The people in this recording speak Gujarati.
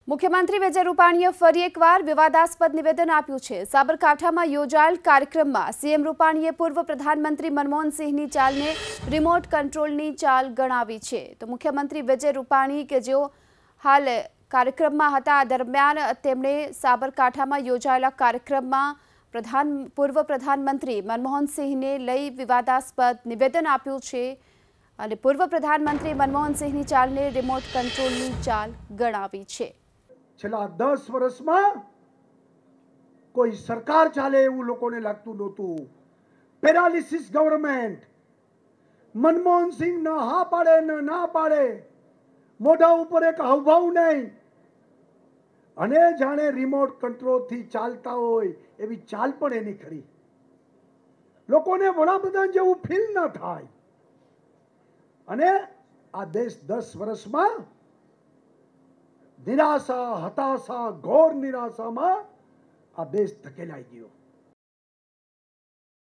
મુખ્યમંત્રી વિજય રૂપાણીએ ફરી એકવાર વિવાદાસ્પદ નિવેદન આપ્યું છે। સાબરકાંઠામાં યોજાયેલ કાર્યક્રમમાં સીએમ રૂપાણીએ પૂર્વ પ્રધાનમંત્રી મનમોહન સિંહની ચાલને રિમોટ કંટ્રોલની ચાલ ગણાવી છે। તો મુખ્યમંત્રી વિજય રૂપાણી કે જેઓ હાલ કાર્યક્રમમાં હતા આ દરમિયાન તેમણે સાબરકાંઠામાં યોજાયેલા કાર્યક્રમમાં પૂર્વ પ્રધાનમંત્રી મનમોહન સિંહને લઈ વિવાદાસ્પદ નિવેદન આપ્યું છે અને પૂર્વ પ્રધાનમંત્રી મનમોહન સિંહની ચાલને રિમોટ કંટ્રોલની ચાલ ગણાવી છે। છેલ્લા 10 વર્ષમાં કોઈ સરકાર ચાલે એવું લોકોને લાગતું નહોતું। પેરાલિસિસ ગવર્નમેન્ટ, મનમોહન સિંહ ન હા પાડે ન ના પાડે, મોઢા ઉપર એક હાવભાવ નહીં અને જાણે રિમોટ કંટ્રોલથી ચાલતા હોય એવી ચાલ પણ એની ખરી। લોકોને વડાપ્રધાન જેવું ફીલ ન થાય અને આ દેશ 10 વર્ષમાં નિરાશા, હતાશા, ઘોર નિરાશામાં આ દેશ ધકેલાઈ ગયો।